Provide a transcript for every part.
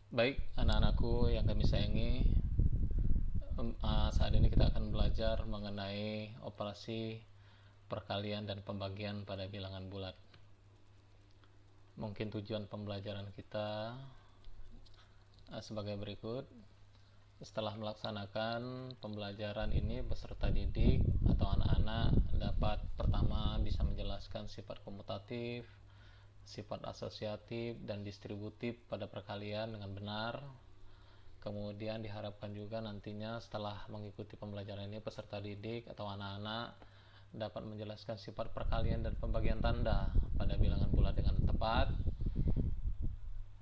Baik, anak-anakku yang kami sayangi, saat ini kita akan belajar mengenai operasi perkalian dan pembagian pada bilangan bulat. Mungkin tujuan pembelajaran kita sebagai berikut. Setelah melaksanakan pembelajaran ini, peserta didik atau anak-anak dapat pertama bisa menjelaskan sifat komutatif, sifat asosiatif, dan distributif pada perkalian dengan benar. Kemudian diharapkan juga nantinya setelah mengikuti pembelajaran ini, peserta didik atau anak-anak dapat menjelaskan sifat perkalian dan pembagian tanda pada bilangan bulat dengan tepat.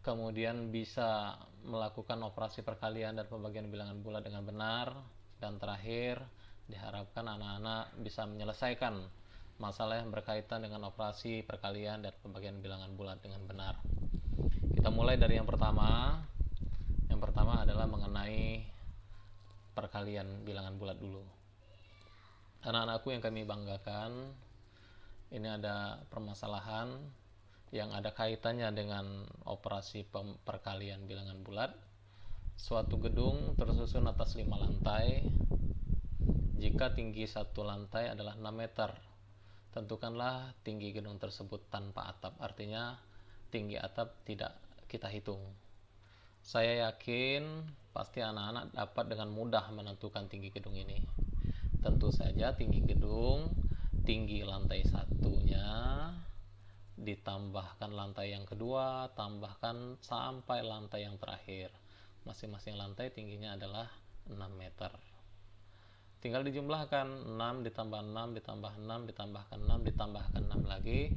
Kemudian bisa melakukan operasi perkalian dan pembagian bilangan bulat dengan benar. Dan terakhir, diharapkan anak-anak bisa menyelesaikan masalah yang berkaitan dengan operasi perkalian dan pembagian bilangan bulat dengan benar. Kita mulai dari yang pertama. Yang pertama adalah mengenai perkalian bilangan bulat dulu. Anak-anakku yang kami banggakan, ini ada permasalahan yang ada kaitannya dengan operasi perkalian bilangan bulat. Suatu gedung tersusun atas 5 lantai. Jika tinggi satu lantai adalah 6 meter, tentukanlah tinggi gedung tersebut tanpa atap. Artinya tinggi atap tidak kita hitung. Saya yakin pasti anak-anak dapat dengan mudah menentukan tinggi gedung ini. Tentu saja tinggi gedung, tinggi lantai satunya, ditambahkan lantai yang kedua, tambahkan sampai lantai yang terakhir. Masing-masing lantai tingginya adalah 6 meter. Tinggal dijumlahkan 6 ditambah 6 ditambah 6 ditambahkan 6 ditambahkan 6 lagi,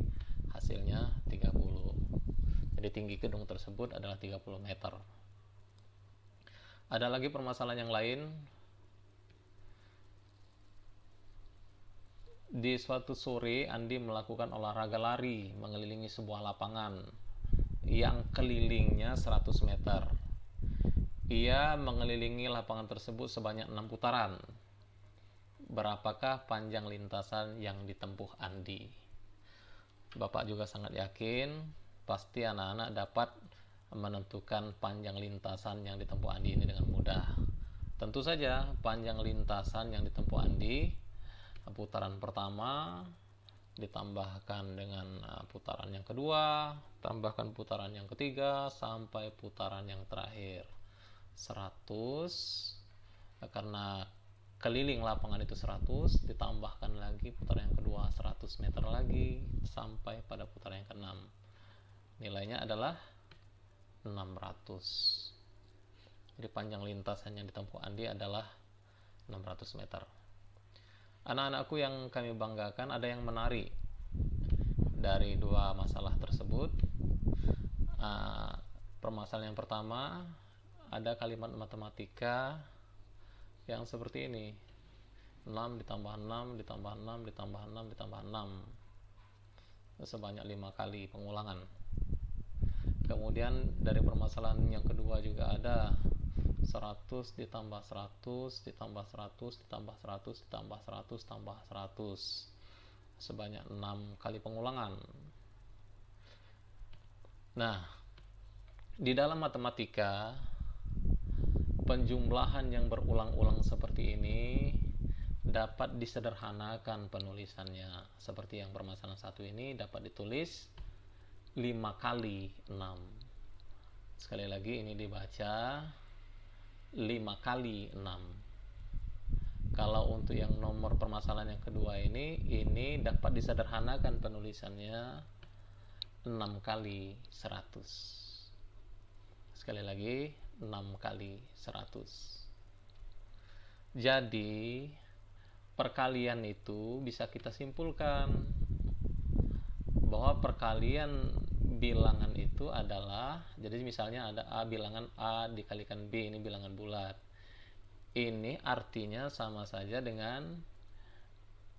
hasilnya 30. Jadi tinggi gedung tersebut adalah 30 meter. Ada lagi permasalahan yang lain. Di suatu sore, Andi melakukan olahraga lari mengelilingi sebuah lapangan yang kelilingnya 100 meter. Ia mengelilingi lapangan tersebut sebanyak 6 putaran. Berapakah panjang lintasan yang ditempuh Andi? Bapak juga sangat yakin pasti anak-anak dapat menentukan panjang lintasan yang ditempuh Andi ini dengan mudah. Tentu saja panjang lintasan yang ditempuh Andi, putaran pertama ditambahkan dengan putaran yang kedua, tambahkan putaran yang ketiga, sampai putaran yang terakhir 100. Karena keliling lapangan itu 100, ditambahkan lagi putaran yang kedua 100 meter lagi, sampai pada putaran yang ke-6. Nilainya adalah 600. Jadi panjang lintasan yang ditempuh Andi adalah 600 meter. Anak-anakku yang kami banggakan, ada yang menarik dari dua masalah tersebut. Permasalahan yang pertama, ada kalimat matematika yang seperti ini: 6 ditambah 6 ditambah 6 ditambah 6 ditambah 6, sebanyak 5 kali pengulangan. Kemudian dari permasalahan yang kedua juga ada 100 ditambah 100 ditambah 100 ditambah 100 ditambah 100 tambah 100, sebanyak 6 kali pengulangan. Nah, di dalam matematika, penjumlahan yang berulang-ulang seperti ini dapat disederhanakan penulisannya. Seperti yang permasalahan satu ini dapat ditulis 5 kali 6. Sekali lagi ini dibaca 5 kali 6. Kalau untuk yang nomor permasalahan yang kedua ini dapat disederhanakan penulisannya 6 kali 100. Sekali lagi 6 kali 100. Jadi perkalian itu bisa kita simpulkan bahwa perkalian bilangan itu adalah, jadi misalnya ada A, bilangan A dikalikan B, ini bilangan bulat. Ini artinya sama saja dengan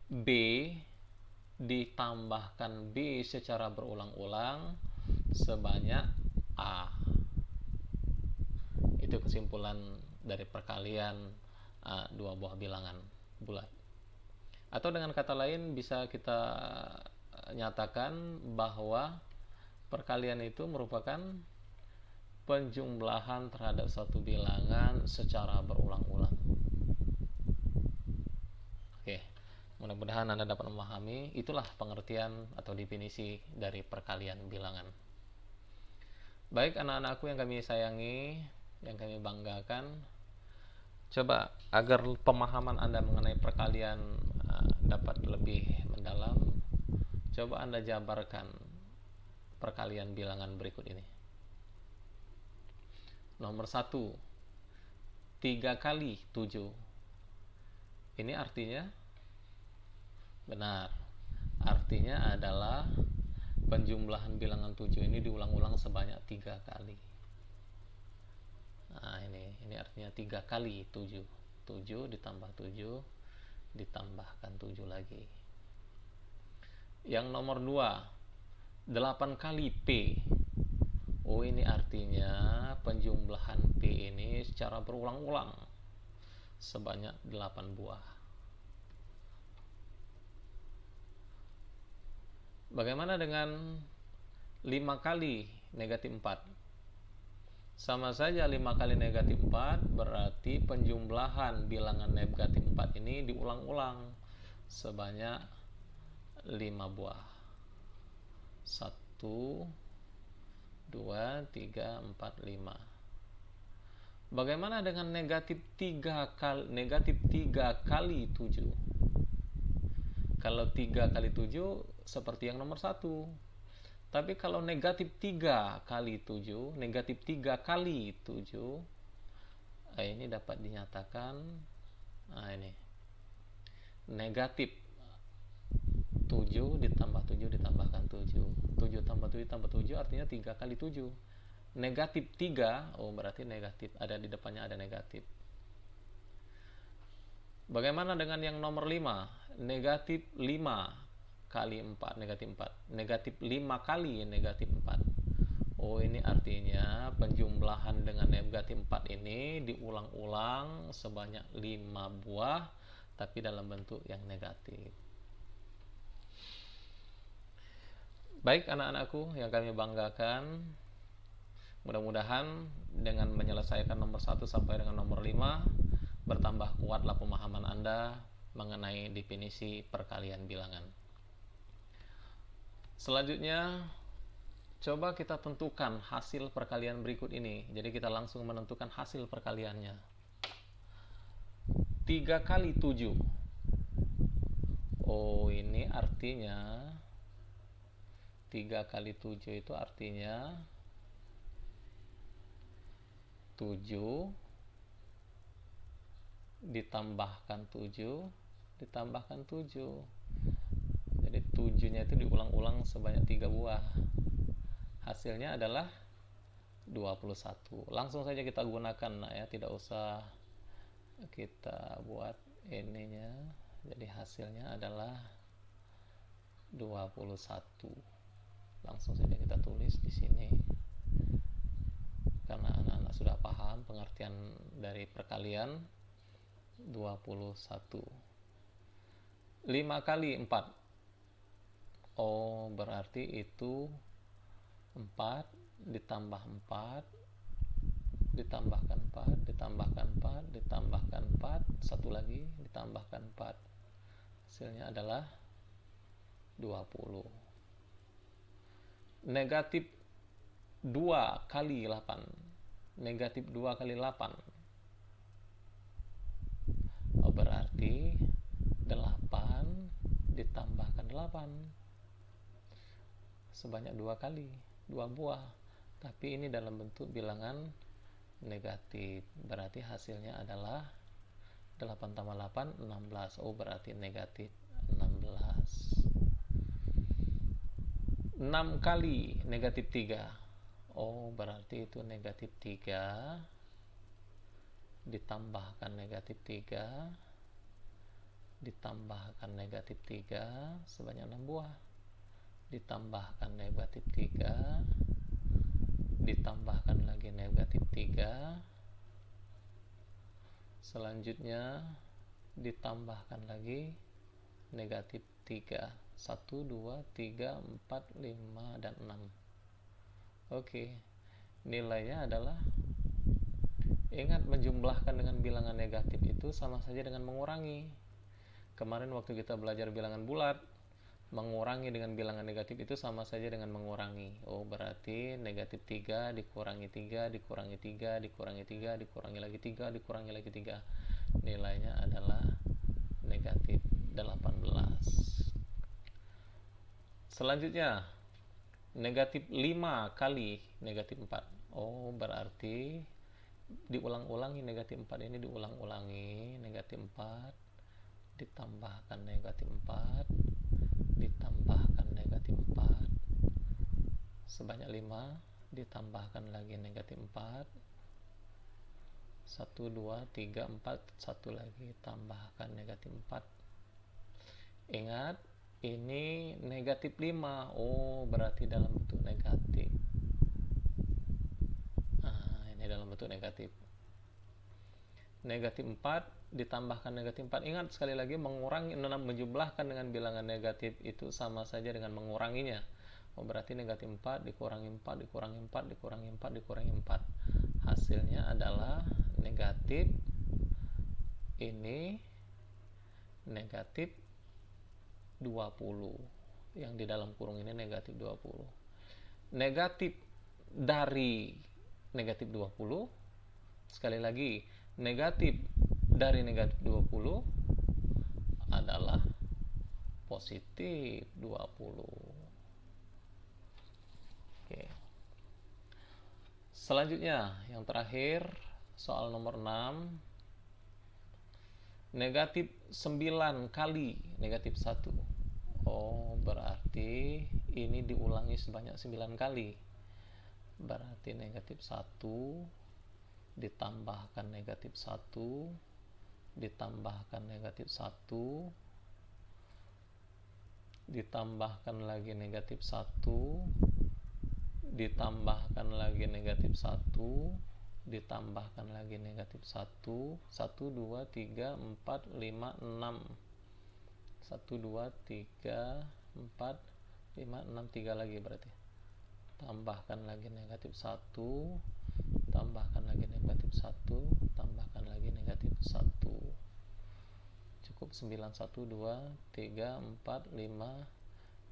B ditambahkan B secara berulang-ulang sebanyak A. Itu kesimpulan dari perkalian dua buah bilangan bulat. Atau dengan kata lain bisa kita nyatakan bahwa perkalian itu merupakan penjumlahan terhadap suatu bilangan secara berulang-ulang. Oke, mudah-mudahan Anda dapat memahami. Itulah pengertian atau definisi dari perkalian bilangan. Baik anak-anakku yang kami sayangi, yang kami banggakan, coba agar pemahaman Anda mengenai perkalian dapat lebih mendalam, coba Anda jabarkan perkalian bilangan berikut ini. Nomor 1, 3 kali 7. Ini artinya benar. Artinya adalah penjumlahan bilangan 7 ini diulang-ulang sebanyak 3 kali. Nah, ini artinya 3 kali 7. 7 ditambah 7 ditambahkan 7 lagi. Yang nomor 2, 8 kali P. Oh, ini artinya penjumlahan P ini secara berulang-ulang sebanyak 8 buah. Bagaimana dengan 5 kali negatif 4? Sama saja 5 kali negatif 4 berarti penjumlahan bilangan negatif 4 ini diulang-ulang sebanyak 5 buah. 1, 2, 3, 4, 5. Bagaimana dengan negatif 3 kali 7? Kalau 3 kali 7 seperti yang nomor 1. Tapi kalau negatif 3 kali 7, negatif 3 kali 7, ini dapat dinyatakan, ini negatif 7 ditambah 7 ditambahkan 7. 7 tambah 7 tambah 7 artinya 3 kali 7. Negatif 3, berarti negatif, ada di depannya ada negatif. Bagaimana dengan yang nomor 5? Negatif 5 kali 4, negatif 4. Negatif 5 kali negatif 4. Ini artinya penjumlahan dengan negatif 4 ini diulang-ulang sebanyak 5 buah, tapi dalam bentuk yang negatif. Baik anak-anakku yang kami banggakan, mudah-mudahan dengan menyelesaikan nomor 1 sampai dengan nomor 5 bertambah kuatlah pemahaman Anda mengenai definisi perkalian bilangan. Selanjutnya, coba kita tentukan hasil perkalian berikut ini. Jadi kita langsung menentukan hasil perkaliannya. 3 kali 7. Ini artinya 3 kali 7 itu artinya 7 ditambahkan 7 ditambahkan 7. Jadi 7-nya itu diulang-ulang sebanyak 3 buah. Hasilnya adalah 21. Langsung saja kita gunakan ya, tidak usah kita buat ininya. Jadi hasilnya adalah 21. Langsung saja kita tulis di sini. Karena anak-anak sudah paham pengertian dari perkalian 21. 5 kali 4. Berarti itu 4 ditambah 4 ditambahkan 4 ditambahkan 4 ditambahkan 4, satu lagi ditambahkan 4. Hasilnya adalah 20. Negatif 2 kali 8. Negatif 2 kali 8. Berarti 8 ditambahkan 8. Sebanyak 2 kali, 2 buah. Tapi ini dalam bentuk bilangan negatif. Berarti hasilnya adalah 8 tambah 8, 16. Berarti negatif 16. 6 kali negatif 3. Berarti itu negatif 3 ditambahkan negatif 3 ditambahkan negatif 3 sebanyak 6 buah. Ditambahkan negatif 3 ditambahkan lagi negatif 3, selanjutnya ditambahkan lagi negatif 3. 1, 2, 3, 4, 5, dan 6. Oke, nilainya adalah, ingat, menjumlahkan dengan bilangan negatif itu sama saja dengan mengurangi. Kemarin waktu kita belajar bilangan bulat, mengurangi dengan bilangan negatif itu sama saja dengan mengurangi. Oh, berarti negatif 3 dikurangi 3 dikurangi 3 dikurangi 3 dikurangi lagi 3 dikurangi lagi 3, nilainya adalah negatif 18. Selanjutnya, negatif 5 kali negatif 4. Oh, berarti diulang-ulangi negatif 4 ini, diulang-ulangi. Negatif 4 ditambahkan negatif 4 ditambahkan negatif 4 sebanyak 5, ditambahkan lagi negatif 4, 1, 2, 3, 4, 1 lagi, tambahkan negatif 4. Ingat, ini negatif 5. Oh, berarti dalam bentuk negatif. Nah, ini dalam bentuk negatif. Negatif 4 ditambahkan negatif 4. Ingat sekali lagi, mengurangi, menjumlahkan dengan bilangan negatif itu sama saja dengan menguranginya. Oh, berarti negatif 4 dikurangi 4 dikurangi 4 dikurangi 4 dikurangi 4. Hasilnya adalah negatif, ini negatif 20. Yang di dalam kurung ini negatif 20. Negatif dari negatif 20, sekali lagi, negatif dari negatif 20 adalah positif 20. Oke. Selanjutnya, yang terakhir, soal nomor 6. Negatif 9 kali negatif 1. Oh, berarti ini diulangi sebanyak 9 kali. Berarti negatif 1 ditambahkan negatif 1 ditambahkan negatif 1 ditambahkan lagi negatif 1 ditambahkan lagi negatif 1 ditambahkan lagi negatif 1, 1, 2, 3, 4, 5, 6, 1, 2, 3, 4, 5, 6, 3 lagi, berarti tambahkan lagi negatif 1, tambahkan lagi negatif 1, tambahkan lagi negatif 1, cukup 9, 1, 2, 3, 4, 5,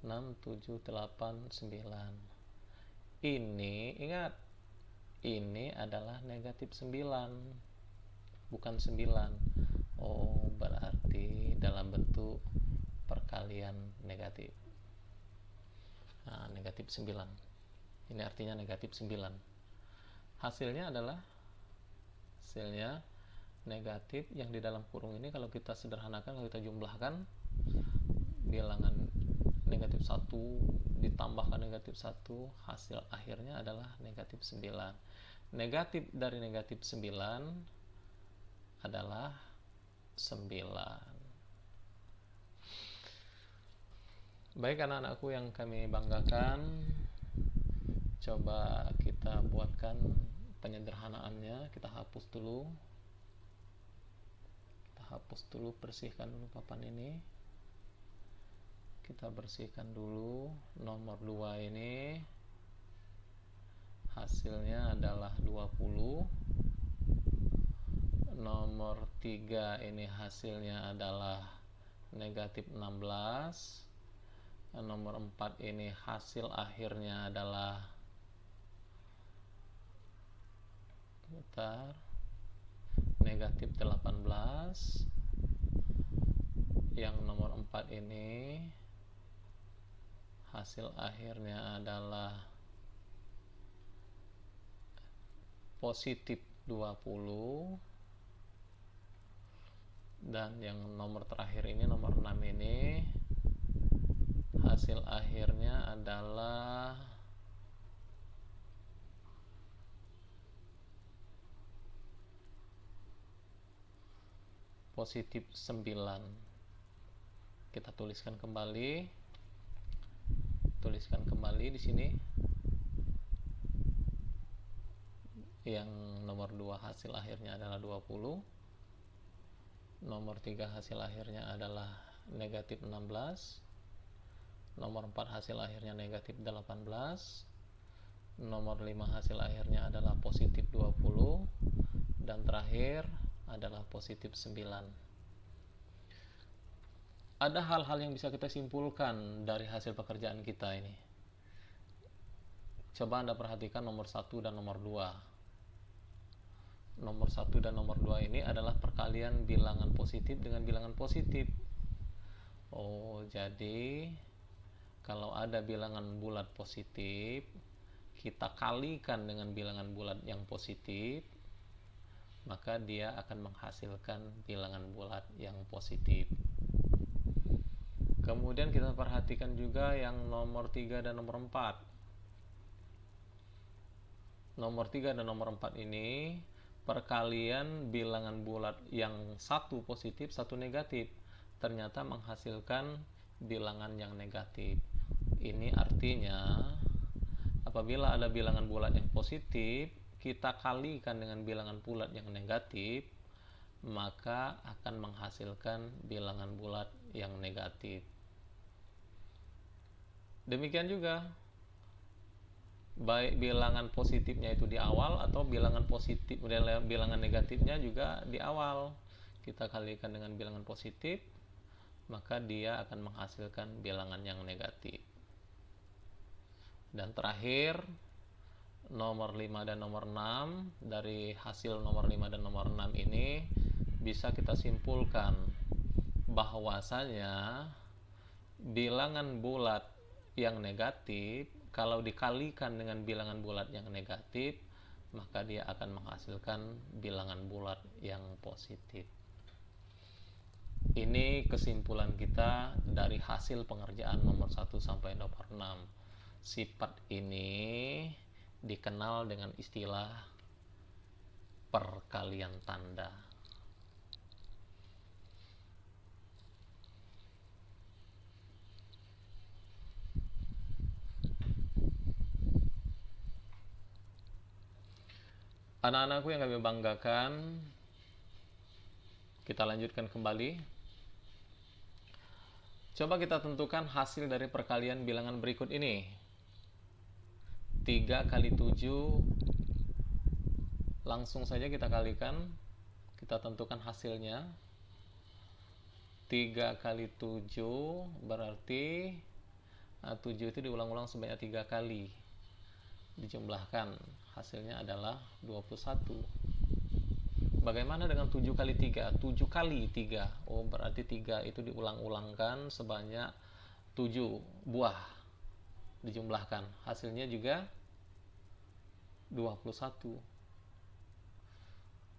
6, 7, 8, 9. Ini, ingat, ini adalah negatif 9, bukan 9. Oh, berarti dalam bentuk perkalian negatif. Nah, negatif 9. Ini artinya negatif 9. Hasilnya adalah, hasilnya negatif yang di dalam kurung ini kalau kita sederhanakan, kalau kita jumlahkan, bilangan negatif 1 ditambahkan negatif 1, hasil akhirnya adalah negatif 9. Negatif dari negatif 9 adalah 9. Baik anak-anakku yang kami banggakan, coba kita buatkan penyederhanaannya. Kita hapus dulu, bersihkan dulu papan ini. Kita bersihkan dulu. Nomor 2 ini hasilnya adalah 20. Nomor 3 ini hasilnya adalah negatif 16. Nomor 4 ini hasil akhirnya adalah negatif 18. Yang nomor 4 ini hasil akhirnya adalah positif 20. Dan yang nomor terakhir ini, nomor 6 ini, hasil akhirnya adalah positif 9. Kita tuliskan kembali. Di sini. Yang nomor 2 hasil akhirnya adalah 20. Nomor 3 hasil akhirnya adalah negatif 16. Nomor 4 hasil akhirnya negatif 18. Nomor 5 hasil akhirnya adalah positif 20. Dan terakhir adalah positif 9. Ada hal-hal yang bisa kita simpulkan dari hasil pekerjaan kita ini. Coba Anda perhatikan nomor 1 dan nomor 2. Nomor 1 dan nomor 2 ini adalah perkalian bilangan positif dengan bilangan positif. Oh, jadi kalau ada bilangan bulat positif, kita kalikan dengan bilangan bulat yang positif, maka dia akan menghasilkan bilangan bulat yang positif. Kemudian kita perhatikan juga yang nomor 3 dan nomor 4. Nomor 3 dan nomor 4 ini perkalian bilangan bulat yang satu positif, satu negatif, ternyata menghasilkan bilangan yang negatif. Ini artinya apabila ada bilangan bulat yang positif, kita kalikan dengan bilangan bulat yang negatif, maka akan menghasilkan bilangan bulat yang negatif. Demikian juga baik bilangan positifnya itu di awal atau bilangan negatifnya juga di awal. Kita kalikan dengan bilangan positif, maka dia akan menghasilkan bilangan yang negatif. Dan terakhir, nomor 5 dan nomor 6, dari hasil nomor 5 dan nomor 6 ini bisa kita simpulkan bahwasanya bilangan bulat yang negatif kalau dikalikan dengan bilangan bulat yang negatif, maka dia akan menghasilkan bilangan bulat yang positif. Ini kesimpulan kita dari hasil pengerjaan nomor 1 sampai nomor 6. Sifat ini dikenal dengan istilah perkalian tanda. Anak-anakku yang kami banggakan, kita lanjutkan kembali. Coba kita tentukan hasil dari perkalian bilangan berikut ini. 3 kali 7, langsung saja kita kalikan, kita tentukan hasilnya. 3 kali 7 berarti 7 itu diulang-ulang sebanyak 3 kali, dijumlahkan, hasilnya adalah 21. Bagaimana dengan 7 kali 3? 7 kali 3. Oh, berarti 3 itu diulang-ulangkan sebanyak 7 buah, dijumlahkan, hasilnya juga 21.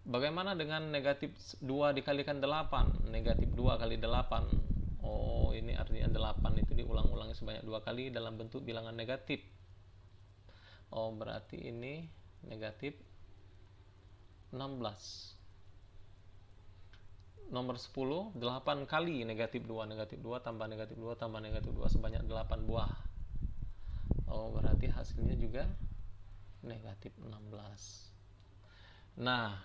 Bagaimana dengan negatif 2 dikalikan 8? Negatif 2 kali 8. Oh, ini artinya 8 itu diulang-ulang sebanyak 2 kali dalam bentuk bilangan negatif. Oh, berarti ini negatif 16. Nomor 10, 8 kali negatif 2. Negatif 2 tambah negatif 2 tambah negatif 2 sebanyak 8 buah. Oh, berarti hasilnya juga negatif 16. Nah,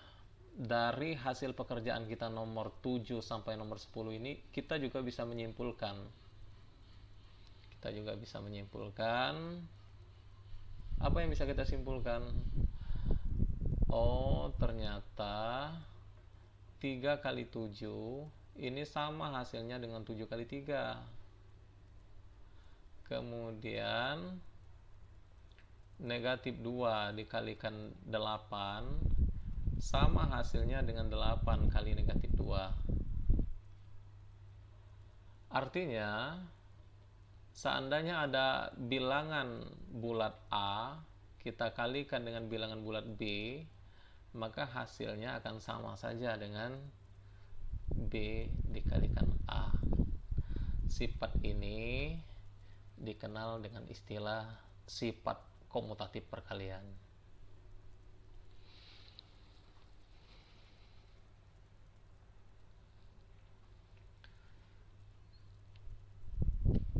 dari hasil pekerjaan kita nomor 7 sampai nomor 10 ini, kita juga bisa menyimpulkan. Apa yang bisa kita simpulkan? Oh, ternyata 3 kali 7 ini sama hasilnya dengan 7 kali 3. Kemudian negatif 2 dikalikan 8 sama hasilnya dengan 8 kali negatif 2. Artinya, seandainya ada bilangan bulat A, kita kalikan dengan bilangan bulat B, maka hasilnya akan sama saja dengan B dikalikan A. Sifat ini dikenal dengan istilah sifat komutatif perkalian.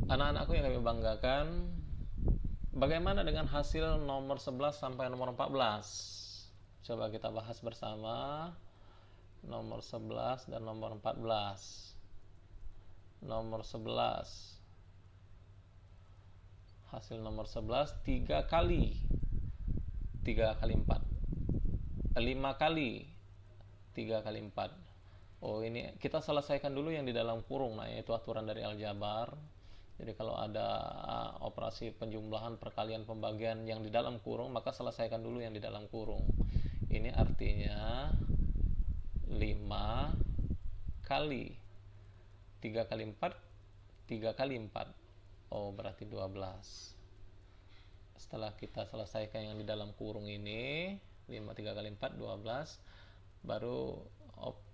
Anak-anakku yang kami banggakan, bagaimana dengan hasil nomor 11 sampai nomor 14? Coba kita bahas bersama nomor 11 dan nomor 14. Nomor 11, hasil nomor 11 3 kali 3 kali 4, 5 kali 3 kali 4. Oh, ini kita selesaikan dulu yang di dalam kurung. Nah, yaitu aturan dari aljabar. Jadi kalau ada operasi penjumlahan, perkalian, pembagian yang di dalam kurung, maka selesaikan dulu yang di dalam kurung. Ini artinya 5 kali 3 kali 4, 3 kali 4. Oh, berarti 12. Setelah kita selesaikan yang di dalam kurung ini, 5 3 kali 4 12, baru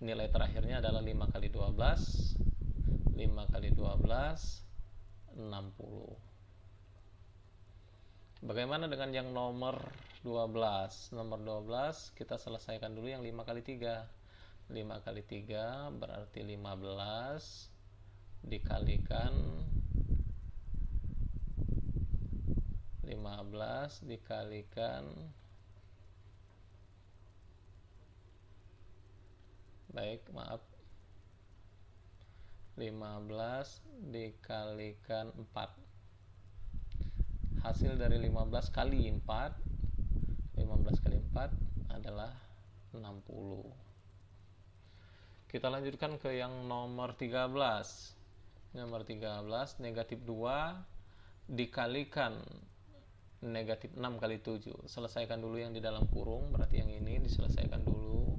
nilai terakhirnya adalah 5 kali 12. 5 kali 12 60. Bagaimana dengan yang nomor 12? Nomor 12 kita selesaikan dulu yang 5 kali 3. 5 kali 3 berarti 15 dikalikan 15 dikalikan, baik, maaf, 15 dikalikan 4. Hasil dari 15 kali 4, 15 kali 4 adalah 60. Kita lanjutkan ke yang nomor 13. Nomor 13, negatif 2 dikalikan negatif 6 kali 7. Selesaikan dulu yang di dalam kurung, berarti yang ini diselesaikan dulu.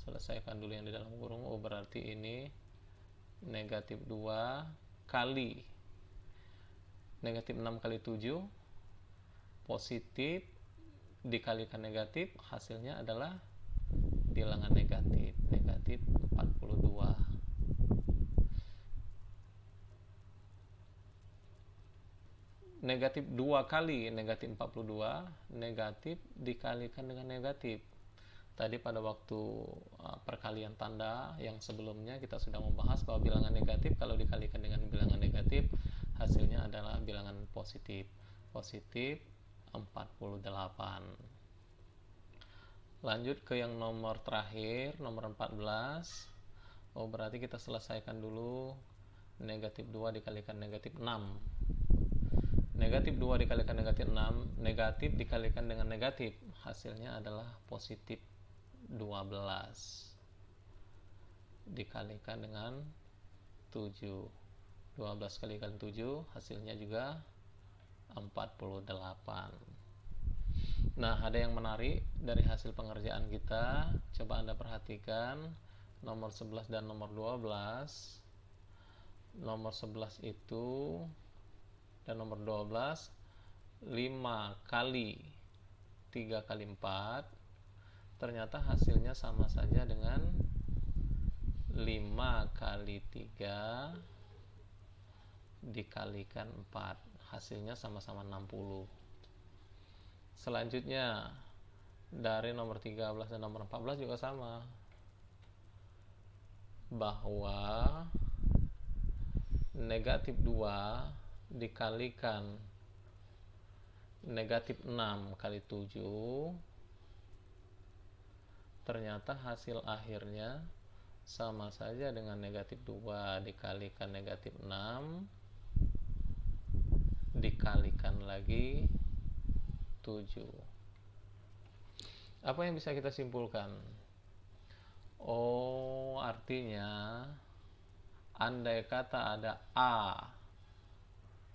Selesaikan dulu yang di dalam kurung. Oh, berarti ini negatif 2 kali negatif 6 kali 7, positif dikalikan negatif, hasilnya adalah bilangan negatif, negatif 42. Negatif 2 kali negatif 42, negatif dikalikan dengan negatif. Tadi pada waktu perkalian tanda yang sebelumnya kita sudah membahas bahwa bilangan negatif kalau dikalikan dengan bilangan negatif hasilnya adalah bilangan positif. Positif 48. Lanjut ke yang nomor terakhir, nomor 14. Oh, berarti kita selesaikan dulu negatif 2 dikalikan negatif 6. Negatif 2 dikalikan negatif 6, negatif dikalikan dengan negatif, hasilnya adalah positif 12 dikalikan dengan 7. 12 kalikan 7 hasilnya juga 48. Nah, ada yang menarik dari hasil pengerjaan kita. Coba Anda perhatikan nomor 11 dan nomor 12. Nomor 11 itu dan nomor 12, 5 kali 3 kali 4, ternyata hasilnya sama saja dengan 5 kali 3 dikalikan 4, hasilnya sama-sama 60. Selanjutnya dari nomor 13 dan nomor 14 juga sama, bahwa negatif 2 dikalikan negatif 6 kali 7, ternyata hasil akhirnya sama saja dengan negatif 2 dikalikan negatif 6 dikalikan lagi 7. Apa yang bisa kita simpulkan? Oh, artinya andai kata ada A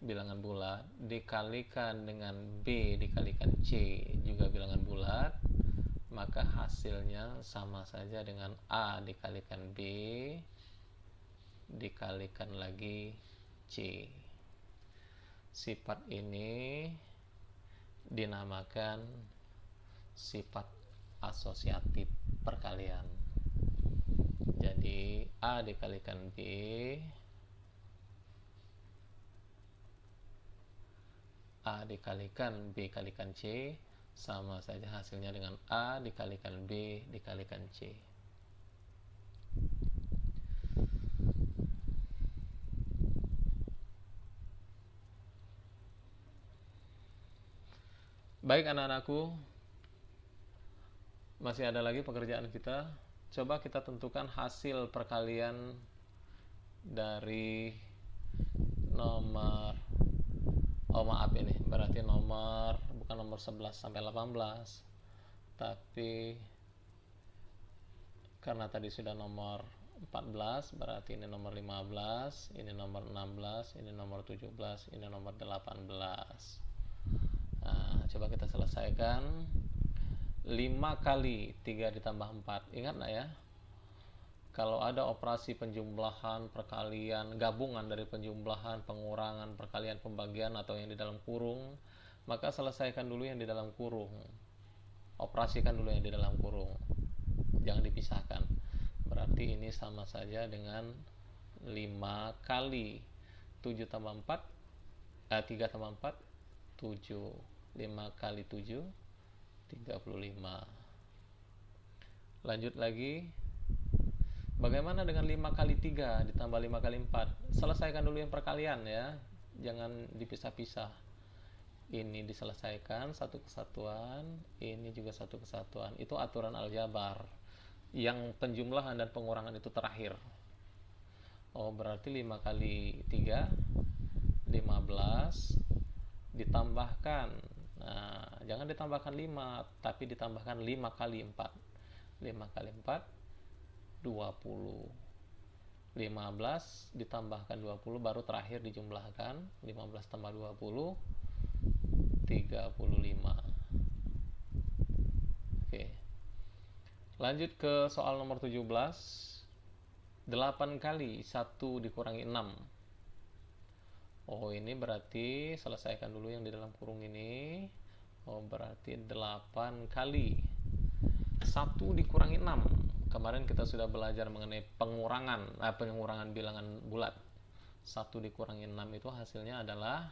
bilangan bulat dikalikan dengan B dikalikan C juga bilangan bulat, maka hasilnya sama saja dengan A dikalikan B dikalikan lagi C. Sifat ini dinamakan sifat asosiatif perkalian. Jadi A dikalikan B A dikalikan B kalikan C sama saja hasilnya dengan A dikalikan B dikalikan C. Baik anak-anakku, masih ada lagi pekerjaan kita. Coba kita tentukan hasil perkalian dari nomor, oh maaf, ini berarti nomor, bukan bukan nomor 11 sampai 18, tapi karena tadi sudah nomor 14, berarti ini nomor 15, ini nomor 16, ini nomor 17, ini nomor 18. Nah, coba kita selesaikan. 5 kali 3 ditambah 4. Ingat nggak ya? Kalau ada operasi penjumlahan, perkalian, gabungan dari penjumlahan, pengurangan, perkalian, pembagian, atau yang di dalam kurung, maka selesaikan dulu yang di dalam kurung. Operasikan dulu yang di dalam kurung. Jangan dipisahkan. Berarti ini sama saja dengan 5 kali 7 tambah 4, 3 tambah 4, 7. 5 kali 7, 35. Lanjut lagi. Bagaimana dengan 5 kali 3 ditambah 5 kali 4? Selesaikan dulu yang perkalian ya. Jangan dipisah-pisah. Ini diselesaikan satu kesatuan, ini juga satu kesatuan. Itu aturan aljabar. Yang penjumlahan dan pengurangan itu terakhir. Oh, berarti 5 kali 3, 15, ditambahkan. Nah, jangan ditambahkan 5, tapi ditambahkan 5 kali 4. 5 kali 4, 20. 15 ditambahkan 20, baru terakhir dijumlahkan. 15 tambah 20, 35. Oke. Lanjut ke soal nomor 17. 8 kali 1 dikurangi 6. Oh, ini berarti selesaikan dulu yang di dalam kurung ini. Oh, berarti 8 kali 1 dikurangi 6. Kemarin kita sudah belajar mengenai pengurangan bilangan bulat. 1 dikurangi 6 itu hasilnya adalah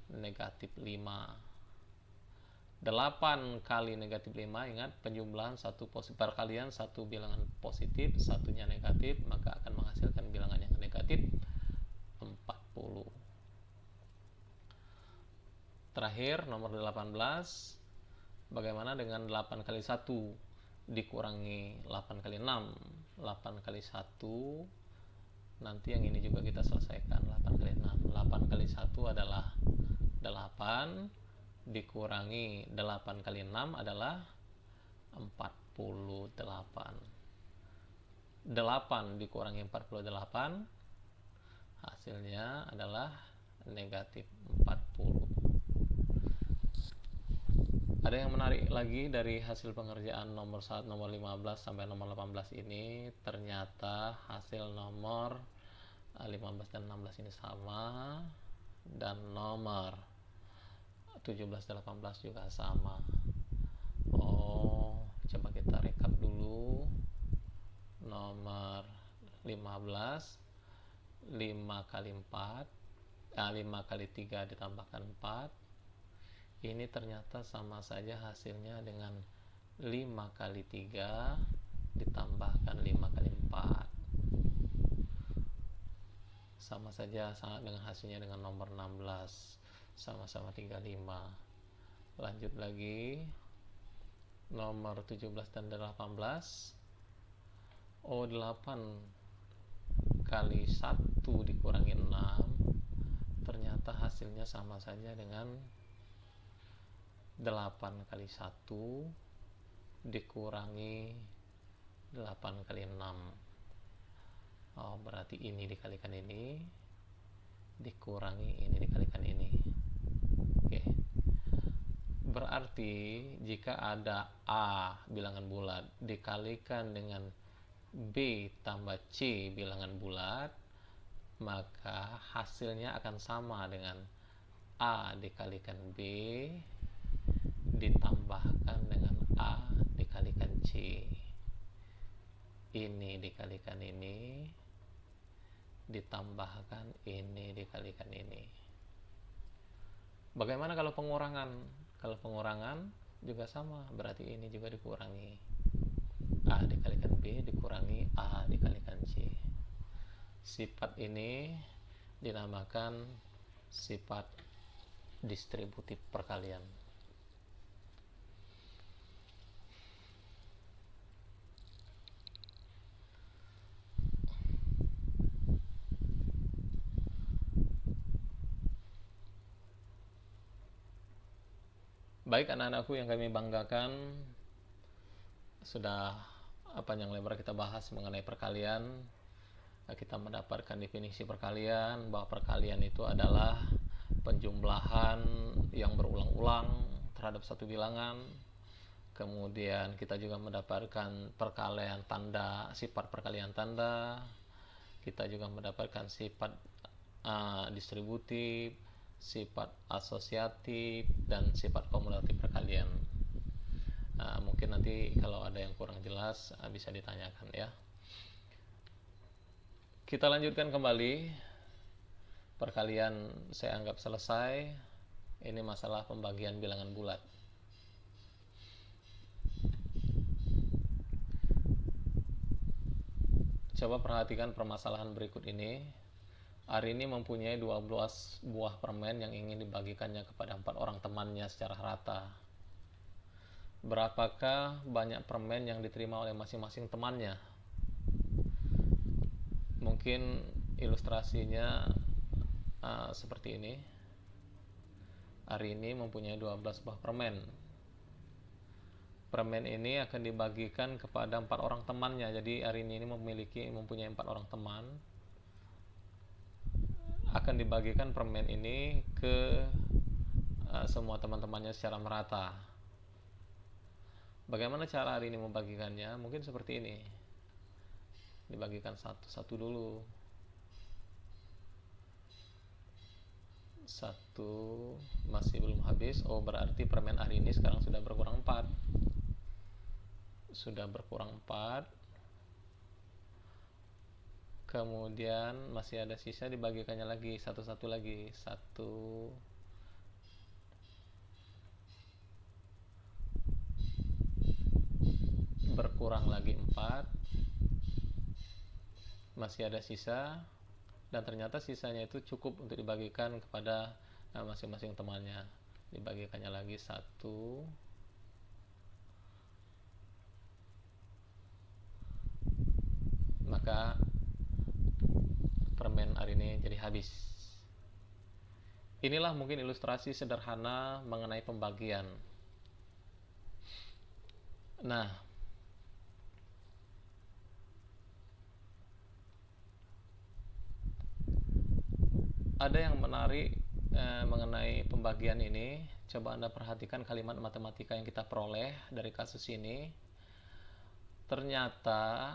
negatif 5. 8 kali negatif 5, ingat penjumlahan perkalian satu bilangan positif, satunya negatif, maka akan menghasilkan bilangan yang negatif 40. Terakhir nomor 18. Bagaimana dengan 8 kali 1 dikurangi 8 kali 6? 8 kali 1, nanti yang ini juga kita selesaikan. 8 kali 6. 8 kali 1 adalah 8, dikurangi 8 kali 6 adalah 48. 8 dikurangi 48, hasilnya adalah negatif 40. Ada yang menarik lagi dari hasil pengerjaan nomor 1, nomor 15 sampai nomor 18 ini. Ternyata hasil nomor 15 dan 16 ini sama, dan nomor 17 dan 18 juga sama. Oh, coba kita rekap dulu. Nomor 15, 5 kali 4, 5 kali 3 ditambahkan 4. Ini ternyata sama saja hasilnya dengan 5 kali 3 ditambahkan 5 kali 4. Sama saja dengan hasilnya dengan nomor 16, sama-sama 35. Lanjut lagi. Nomor 17 dan 18. Oh, 8 kali 1 dikurangi 6. Ternyata hasilnya sama saja dengan 8 kali 1 dikurangi 8 kali 6. Oh, berarti ini dikalikan ini, dikurangi ini dikalikan ini. Oke. Berarti jika ada A bilangan bulat dikalikan dengan B tambah C bilangan bulat, maka hasilnya akan sama dengan A dikalikan B ditambahkan dengan A dikalikan C. Ini dikalikan ini ditambahkan ini dikalikan ini. Bagaimana kalau pengurangan? Kalau pengurangan juga sama, berarti ini juga dikurangi. A dikalikan B dikurangi A dikalikan C. Sifat ini dinamakan sifat distributif perkalian. Baik anak-anakku yang kami banggakan, sudah panjang lebar kita bahas mengenai perkalian. Kita mendapatkan definisi perkalian, bahwa perkalian itu adalah penjumlahan yang berulang-ulang terhadap satu bilangan. Kemudian kita juga mendapatkan perkalian tanda, sifat perkalian tanda. Kita juga mendapatkan sifat distributif, sifat asosiatif, dan sifat kumulatif perkalian. Mungkin nanti kalau ada yang kurang jelas bisa ditanyakan ya. Kita lanjutkan kembali. Perkalian saya anggap selesai. Ini masalah pembagian bilangan bulat. Coba perhatikan permasalahan berikut ini. Arini mempunyai 12 buah permen yang ingin dibagikannya kepada 4 orang temannya secara rata. Berapakah banyak permen yang diterima oleh masing-masing temannya? Mungkin ilustrasinya seperti ini. Arini mempunyai 12 buah permen. Permen ini akan dibagikan kepada 4 orang temannya. Jadi Arini ini mempunyai 4 orang teman. Akan dibagikan permen ini ke semua teman-temannya secara merata. Bagaimana cara Arini membagikannya? Mungkin seperti ini. Dibagikan satu-satu dulu. 1 masih belum habis. Oh, berarti permen Arini sekarang sudah berkurang 4. Sudah berkurang 4. Kemudian masih ada sisa, dibagikannya lagi satu-satu lagi. 1, berkurang lagi 4. Masih ada sisa, dan ternyata sisanya itu cukup untuk dibagikan kepada masing-masing temannya. Dibagikannya lagi 1. Maka permen Arini jadi habis. Inilah mungkin ilustrasi sederhana mengenai pembagian. Nah, ada yang menarik mengenai pembagian ini. Coba Anda perhatikan kalimat matematika yang kita peroleh dari kasus ini. Ternyata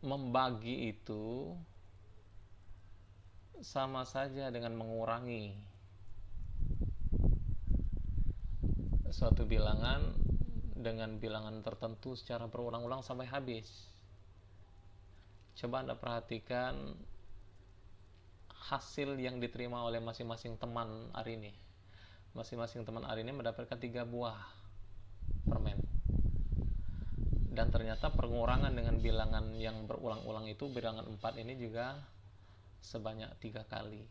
membagi itu sama saja dengan mengurangi suatu bilangan dengan bilangan tertentu secara berulang-ulang sampai habis. Coba Anda perhatikan hasil yang diterima oleh masing-masing teman Arini. Masing-masing teman Arini mendapatkan 3 buah permen. Dan ternyata pengurangan dengan bilangan yang berulang-ulang itu, bilangan 4 ini juga sebanyak 3 kali.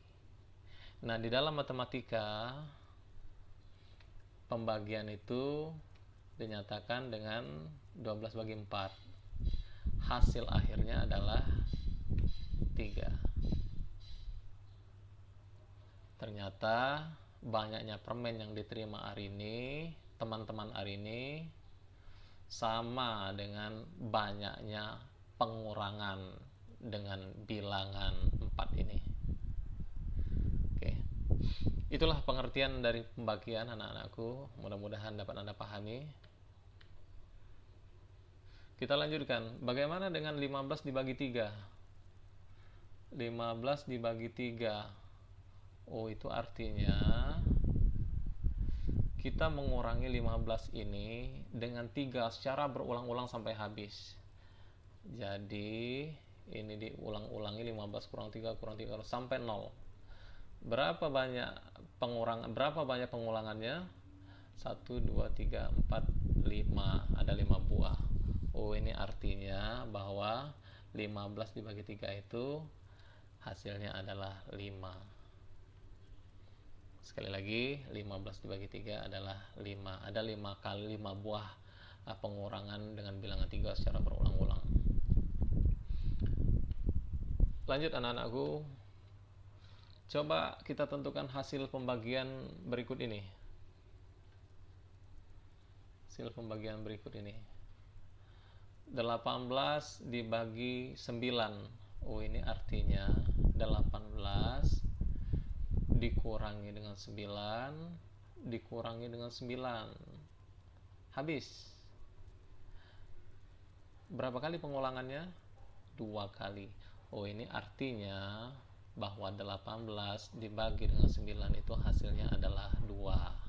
Nah, di dalam matematika pembagian itu dinyatakan dengan 12 bagi 4. Hasil akhirnya adalah 3. Ternyata banyaknya permen yang diterima Arini, teman-teman Arini, sama dengan banyaknya pengurangan dengan bilangan 4 ini. Oke. Itulah pengertian dari pembagian anak-anakku. Mudah-mudahan dapat Anda pahami. Kita lanjutkan. Bagaimana dengan 15 dibagi 3? 15 dibagi 3. Oh, itu artinya kita mengurangi 15 ini dengan 3 secara berulang-ulang sampai habis. Jadi ini diulang-ulangi, 15 kurang 3 sampai 0. Berapa banyak pengulangannya? 1, 2, 3, 4, 5. Ada 5 buah. Oh, ini artinya bahwa 15 dibagi 3 itu hasilnya adalah 5. Sekali lagi, 15 dibagi 3 adalah 5. Ada 5 kali 5 buah pengurangan dengan bilangan 3 secara berulang-ulang. Lanjut anak-anakku. Coba kita tentukan hasil pembagian berikut ini. hasil pembagian berikut ini. 18 dibagi 9. Oh, ini artinya 18 dikurangi dengan 9 dikurangi dengan 9. Habis. Berapa kali pengulangannya? 2 kali. Oh, ini artinya bahwa 18 dibagi dengan 9 itu hasilnya adalah 2.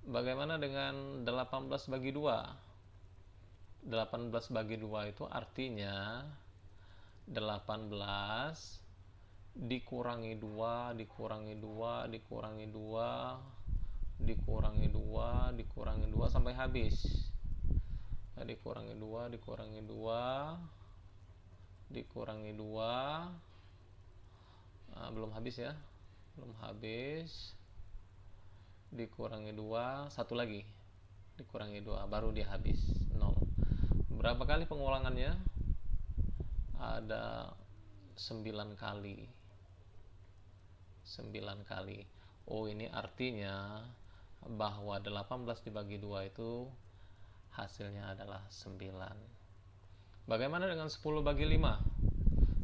Bagaimana dengan 18 bagi 2? 18 bagi 2 itu artinya 18 dikurangi 2 dikurangi 2 dikurangi 2 dikurangi 2 dikurangi 2 sampai habis. Nah, dikurangi 2 dikurangi 2 dikurangi 2. Nah, belum habis ya, belum habis. Dikurangi 2, satu lagi dikurangi 2, baru dia habis, 0. Berapa kali pengulangannya? Ada 9 kali. 9 kali. Oh, ini artinya bahwa 18 dibagi 2 itu hasilnya adalah 9. Bagaimana dengan 10 bagi 5?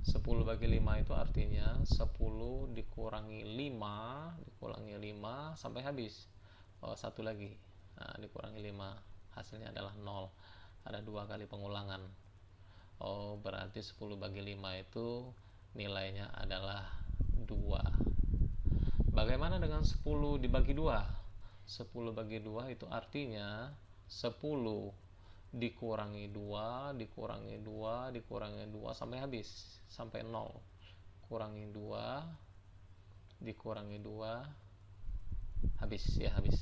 10 bagi 5 itu artinya 10 dikurangi 5 dikurangi 5 sampai habis. Oh, satu lagi. Nah, dikurangi 5, hasilnya adalah 0. Ada 2 kali pengulangan. Oh, berarti 10 bagi 5 itu nilainya adalah 2. Bagaimana dengan 10 dibagi 2? 10 bagi 2 itu artinya 10 dikurangi 2 dikurangi 2 dikurangi 2 sampai habis, sampai 0. Kurangi 2 dikurangi 2, habis ya, habis.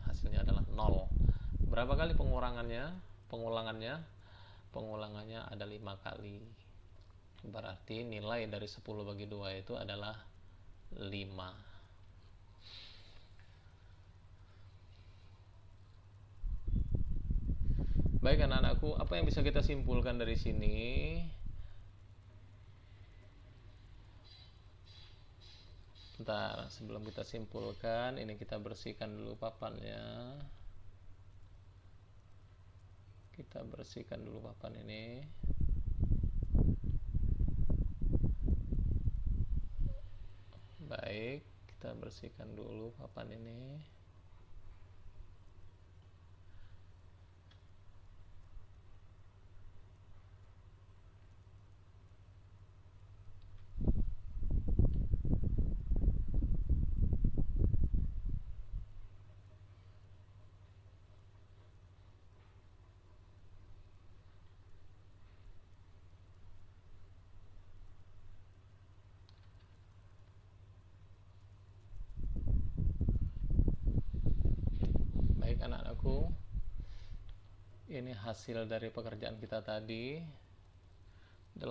Hasilnya adalah 0. Berapa kali pengulangannya? Pengulangannya ada 5 kali. Berarti nilai dari 10 bagi 2 itu adalah 5. Baik anak-anakku, apa yang bisa kita simpulkan dari sini? Bentar, sebelum kita simpulkan, ini kita bersihkan dulu papannya. Kita bersihkan dulu papan ini. Baik, kita bersihkan dulu papan ini. Anak-anakku, ini hasil dari pekerjaan kita tadi. 18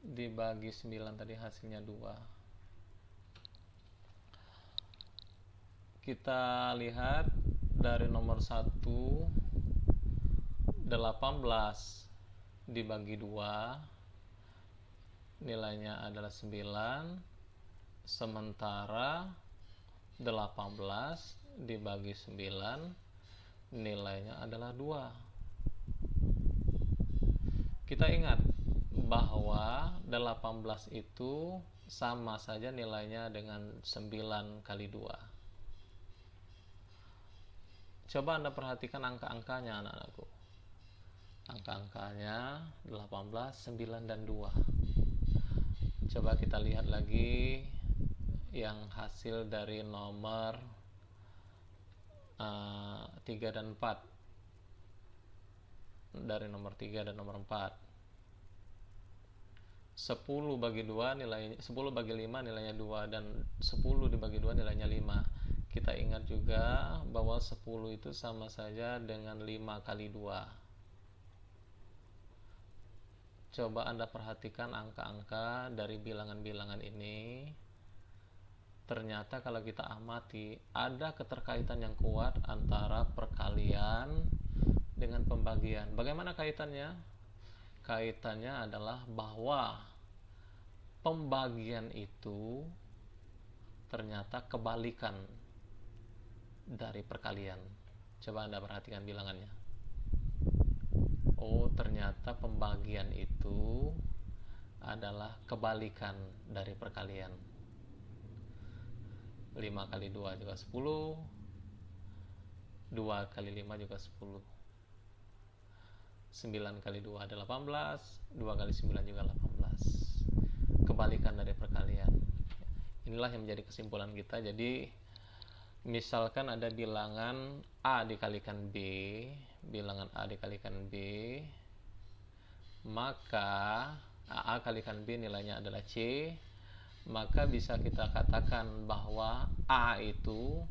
dibagi 9 tadi hasilnya 2. Kita lihat dari nomor 1, 18 dibagi 2 nilainya adalah 9, sementara 18 dibagi 9 nilainya adalah 2. Kita ingat bahwa 18 itu sama saja nilainya dengan 9 kali 2. Coba Anda perhatikan angka-angkanya anak-anakku. Angka-angkanya 18, 9, dan 2. Coba kita lihat lagi yang hasil dari nomor 3 dan 4. Dari nomor 3 dan nomor 4. 10 bagi 2 nilainya 10 bagi 5 nilainya 2, dan 10 dibagi 2 nilainya 5. Kita ingat juga bahwa 10 itu sama saja dengan 5 kali 2. Coba Anda perhatikan angka-angka dari bilangan-bilangan ini. Ternyata kalau kita amati, ada keterkaitan yang kuat antara perkalian dengan pembagian. Bagaimana kaitannya? Kaitannya adalah bahwa pembagian itu ternyata kebalikan dari perkalian. Coba Anda perhatikan bilangannya. Oh, ternyata pembagian itu adalah kebalikan dari perkalian. 5 kali 2 juga 10, 2 kali 5 juga 10, 9 kali 2 ada 18, 2 kali 9 juga 18. Kebalikan dari perkalian. Inilah yang menjadi kesimpulan kita. Jadi misalkan ada bilangan A dikalikan B, bilangan A dikalikan B, maka A kalikan B nilainya adalah C, maka bisa kita katakan bahwa A itu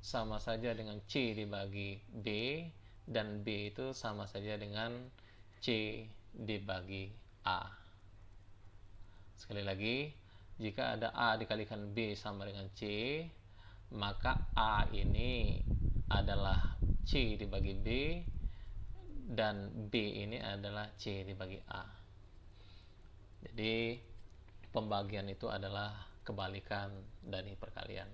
sama saja dengan C dibagi B, dan B itu sama saja dengan C dibagi A. Sekali lagi, jika ada A dikalikan B sama dengan C, maka A ini adalah C dibagi B, dan B ini adalah C dibagi A. Jadi pembagian itu adalah kebalikan dari perkalian.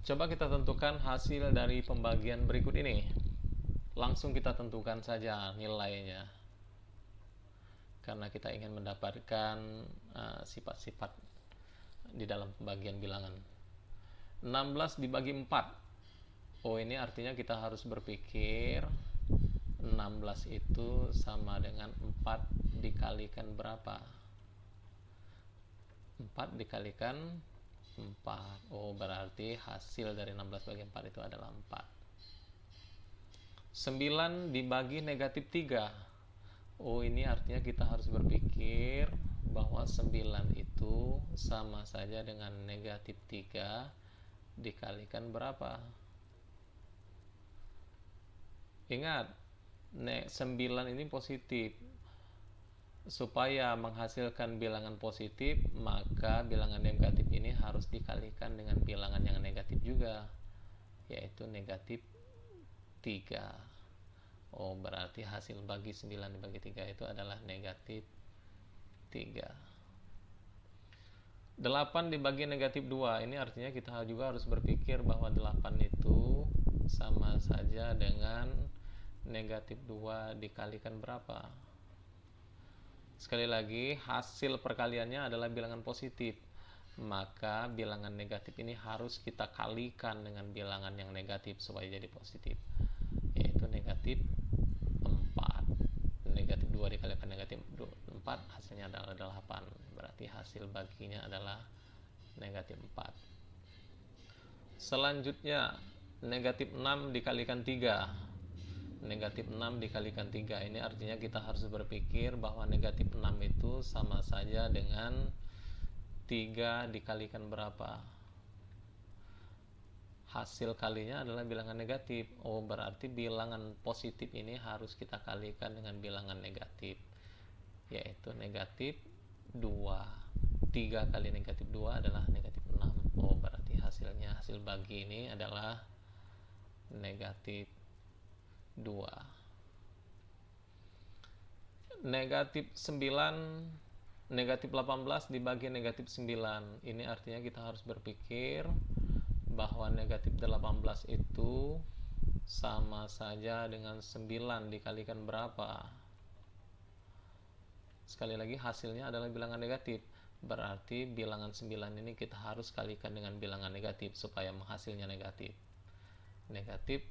Coba kita tentukan hasil dari pembagian berikut ini. Langsung kita tentukan saja nilainya, karena kita ingin mendapatkan sifat-sifat di dalam pembagian bilangan. 16 dibagi 4. Oh, ini artinya kita harus berpikir 16 itu sama dengan 4 dikalikan berapa? 4 dikalikan 4. Oh, berarti hasil dari 16 bagi 4 itu adalah 4. 9 dibagi negatif 3. Oh, ini artinya kita harus berpikir bahwa 9 itu sama saja dengan negatif 3 dikalikan berapa? Ingat, 9 ini positif. Supaya menghasilkan bilangan positif, maka bilangan negatif ini harus dikalikan dengan bilangan yang negatif juga, yaitu negatif 3. Oh, berarti hasil bagi 9 dibagi 3 itu adalah negatif 3. 8 dibagi negatif 2. Ini artinya kita juga harus berpikir bahwa 8 itu sama saja dengan negatif 2 dikalikan berapa? Sekali lagi, hasil perkaliannya adalah bilangan positif, maka bilangan negatif ini harus kita kalikan dengan bilangan yang negatif supaya jadi positif, yaitu negatif 4. Negatif 2 dikalikan negatif 4 hasilnya adalah 8. Berarti hasil baginya adalah negatif 4. Selanjutnya, negatif 6 dikalikan 3. Negatif 6 dikalikan 3. Ini artinya kita harus berpikir bahwa negatif 6 itu sama saja dengan 3 dikalikan berapa? Hasil kalinya adalah bilangan negatif. Oh, berarti bilangan positif ini harus kita kalikan dengan bilangan negatif, yaitu negatif 2. 3 kali negatif 2 adalah negatif 6. Oh, berarti hasil bagi ini adalah negatif 2. Negatif 9, negatif 18 dibagi negatif 9. Ini artinya kita harus berpikir bahwa negatif 18 itu sama saja dengan 9 dikalikan berapa? Sekali lagi, hasilnya adalah bilangan negatif. Berarti bilangan 9 ini kita harus kalikan dengan bilangan negatif supaya menghasilnya negatif. Negatif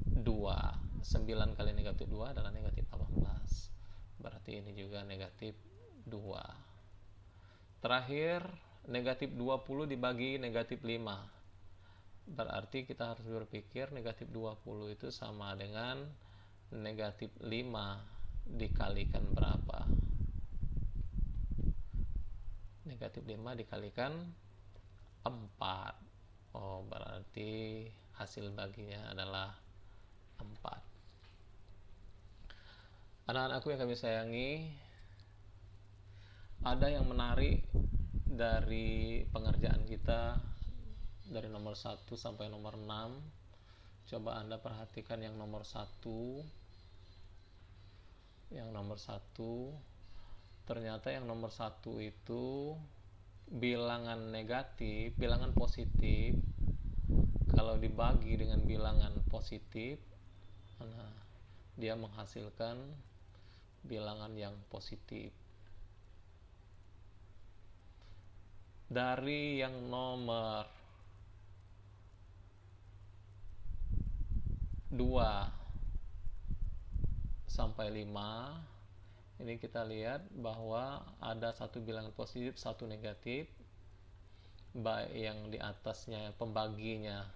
2. 9 kali negatif 2 adalah negatif 18. Berarti ini juga negatif 2. Terakhir, negatif 20 dibagi negatif 5. Berarti kita harus berpikir negatif 20 itu sama dengan negatif 5 dikalikan berapa? Negatif 5 dikalikan 4. Oh, berarti hasil baginya adalah 4. Anak-anakku yang kami sayangi, ada yang menarik dari pengerjaan kita dari nomor 1 sampai nomor 6. Coba Anda perhatikan yang nomor 1. Yang nomor 1, ternyata yang nomor 1 itu bilangan negatif, bilangan positif kalau dibagi dengan bilangan positif, nah, dia menghasilkan bilangan yang positif. Dari yang nomor 2 sampai 5 ini kita lihat bahwa ada satu bilangan positif, satu negatif, baik yang di atasnya pembaginya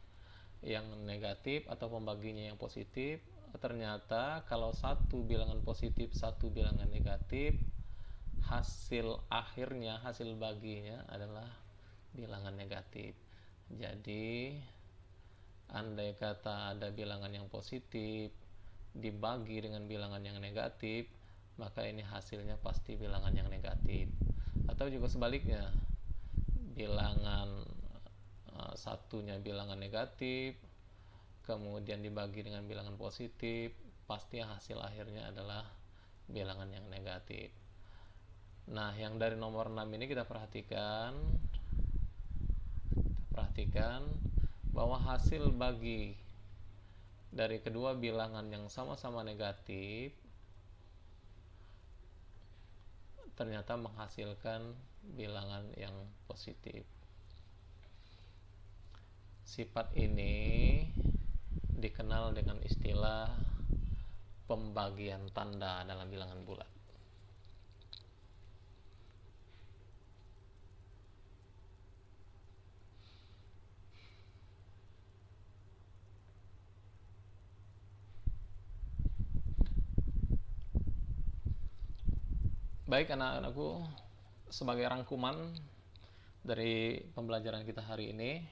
yang negatif atau pembaginya yang positif. Ternyata kalau satu bilangan positif, satu bilangan negatif, hasil akhirnya, hasil baginya adalah bilangan negatif. Jadi andai kata ada bilangan yang positif dibagi dengan bilangan yang negatif, maka ini hasilnya pasti bilangan yang negatif. Atau juga sebaliknya, bilangan satunya bilangan negatif kemudian dibagi dengan bilangan positif, pasti hasil akhirnya adalah bilangan yang negatif. Nah, yang dari nomor 6 ini kita perhatikan bahwa hasil bagi dari kedua bilangan yang sama-sama negatif ternyata menghasilkan bilangan yang positif. Sifat ini dikenal dengan istilah pembagian tanda dalam bilangan bulat. Baik anak-anakku, sebagai rangkuman dari pembelajaran kita hari ini,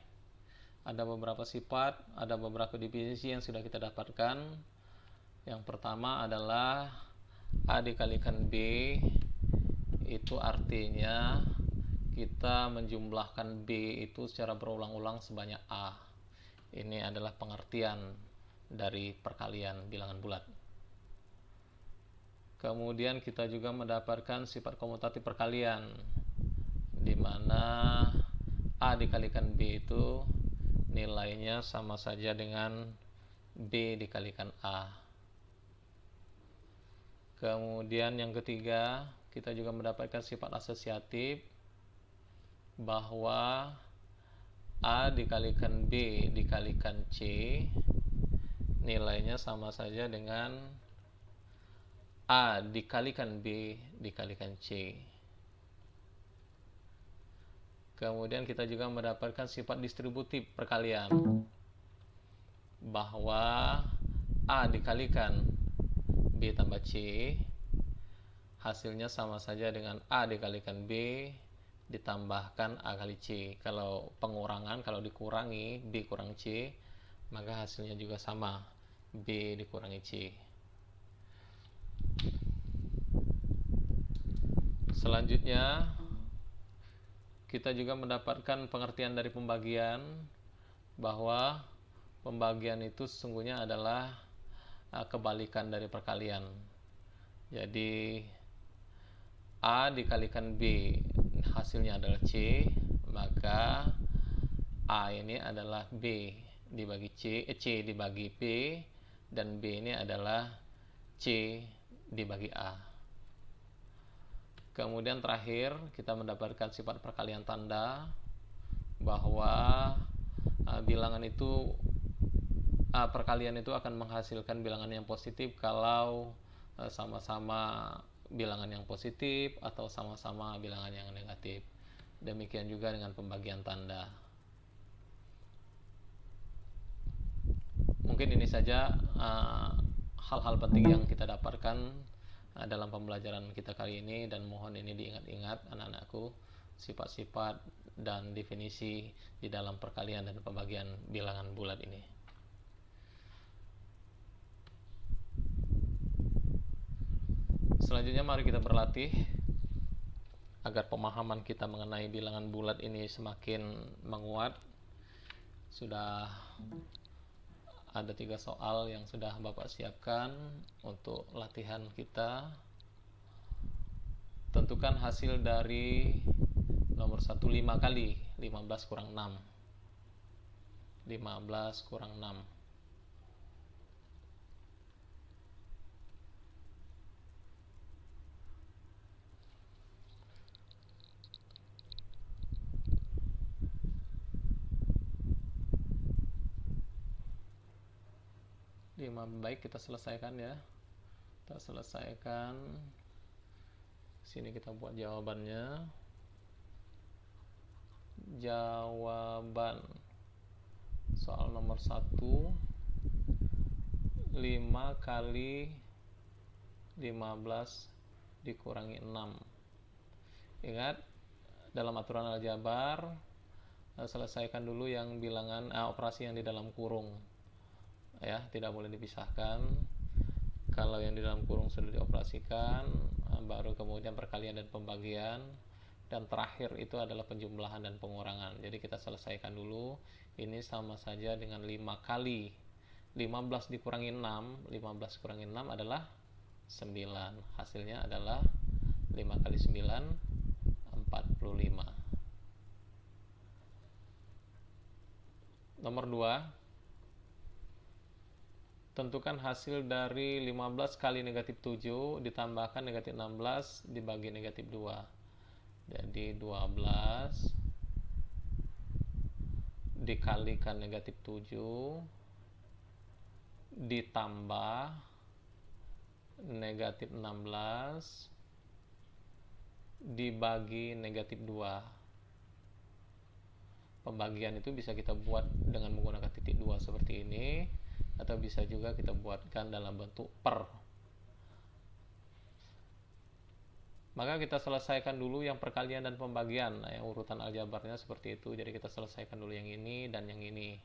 ada beberapa sifat, ada beberapa definisi yang sudah kita dapatkan. Yang pertama adalah A dikalikan B, itu artinya kita menjumlahkan B itu secara berulang-ulang sebanyak A. Ini adalah pengertian dari perkalian bilangan bulat. Kemudian kita juga mendapatkan sifat komutatif perkalian, di mana A dikalikan B itu nilainya sama saja dengan B dikalikan A. Kemudian yang ketiga, kita juga mendapatkan sifat asosiatif, bahwa A dikalikan B dikalikan C nilainya sama saja dengan A dikalikan B dikalikan C. Kemudian kita juga mendapatkan sifat distributif perkalian, bahwa A dikalikan B tambah C hasilnya sama saja dengan A dikalikan B ditambahkan A kali C. Kalau pengurangan, kalau dikurangi B kurang C, maka hasilnya juga sama, B dikurangi C. Selanjutnya kita juga mendapatkan pengertian dari pembagian, bahwa pembagian itu sesungguhnya adalah kebalikan dari perkalian. Jadi A dikalikan B hasilnya adalah C, maka A ini adalah B dibagi C dibagi B, dan B ini adalah C dibagi A. Kemudian terakhir kita mendapatkan sifat perkalian tanda, bahwa bilangan itu perkalian itu akan menghasilkan bilangan yang positif kalau sama-sama bilangan yang positif atau sama-sama bilangan yang negatif. Demikian juga dengan pembagian tanda. Mungkin ini saja hal-hal penting yang kita dapatkan dalam pembelajaran kita kali ini, dan mohon ini diingat-ingat anak-anakku, sifat-sifat dan definisi di dalam perkalian dan pembagian bilangan bulat ini. Selanjutnya mari kita berlatih agar pemahaman kita mengenai bilangan bulat ini semakin menguat. Sudah ada 3 soal yang sudah Bapak siapkan untuk latihan kita. Tentukan hasil dari Nomor 1 5 kali 15 kurang 6. 15 kurang 6. Baik, kita selesaikan ya. Kita selesaikan. Sini kita buat jawabannya. Jawaban soal nomor 1, 5 kali 15 dikurangi 6. Ingat, dalam aturan aljabar, selesaikan dulu yang bilangan operasi yang di dalam kurung ya, tidak boleh dipisahkan. Kalau yang di dalam kurung sudah dioperasikan, baru kemudian perkalian dan pembagian, dan terakhir itu adalah penjumlahan dan pengurangan. Jadi kita selesaikan dulu. Ini sama saja dengan 5 kali 15 dikurangi 6. 15 kurangi 6 adalah 9. Hasilnya adalah 5 kali 9 45. Nomor 2, tentukan hasil dari 15 kali negatif 7 ditambahkan negatif 16 dibagi negatif 2. Jadi 12 dikalikan negatif 7 ditambah negatif 16 dibagi negatif 2. Pembagian itu bisa kita buat dengan menggunakan titik 2 seperti ini, atau bisa juga kita buatkan dalam bentuk per. Maka kita selesaikan dulu yang perkalian dan pembagian. Yang urutan aljabarnya seperti itu. Jadi kita selesaikan dulu yang ini dan yang ini.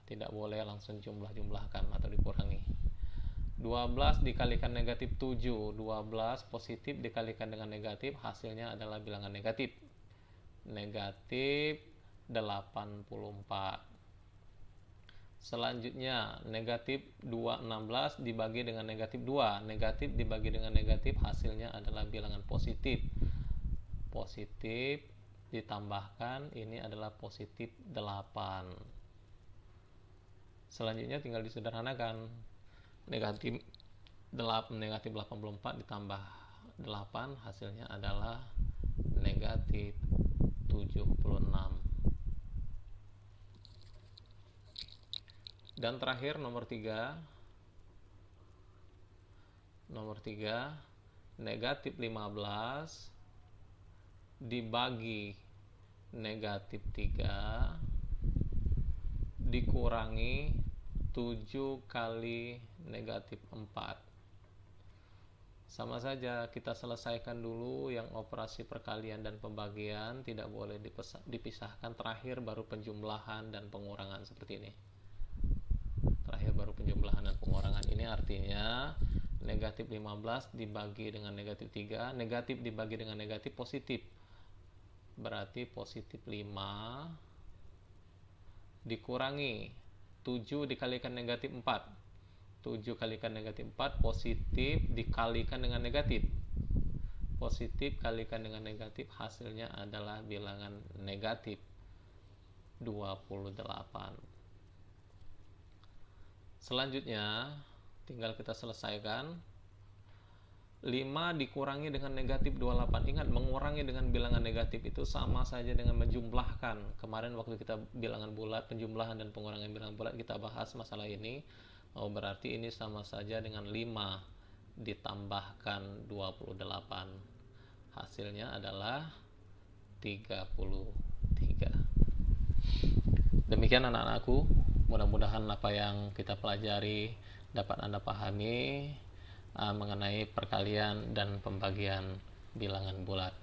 Tidak boleh langsung jumlah-jumlahkan atau dikurangi. 12 dikalikan negatif 7. 12 positif dikalikan dengan negatif, hasilnya adalah bilangan negatif. Negatif 84. Selanjutnya, negatif 216 dibagi dengan negatif 2. Negatif dibagi dengan negatif, hasilnya adalah bilangan positif. Positif ditambahkan, ini adalah positif 8. Selanjutnya tinggal disederhanakan. Negatif 84 ditambah 8, hasilnya adalah negatif 76. Dan terakhir nomor 3. Nomor 3, negatif 15 dibagi negatif 3 dikurangi 7 kali negatif 4. Sama saja, kita selesaikan dulu yang operasi perkalian dan pembagian, tidak boleh dipisahkan. Terakhir baru penjumlahan dan pengurangan seperti ini. Terakhir baru penjumlahan dan pengurangan. Ini artinya negatif 15 dibagi dengan negatif 3, negatif dibagi dengan negatif positif, berarti positif 5 dikurangi 7 dikalikan negatif 4. 7 kalikan negatif 4, positif dikalikan dengan negatif, positif kalikan dengan negatif, hasilnya adalah bilangan negatif 28. Selanjutnya tinggal kita selesaikan. 5 dikurangi dengan negatif 28. Ingat, mengurangi dengan bilangan negatif itu sama saja dengan menjumlahkan. Kemarin waktu kita bilangan bulat, penjumlahan dan pengurangan bilangan bulat, kita bahas masalah ini. Berarti ini sama saja dengan 5 ditambahkan 28. Hasilnya adalah 33. Demikian anak-anakku, mudah-mudahan apa yang kita pelajari dapat Anda pahami mengenai perkalian dan pembagian bilangan bulat.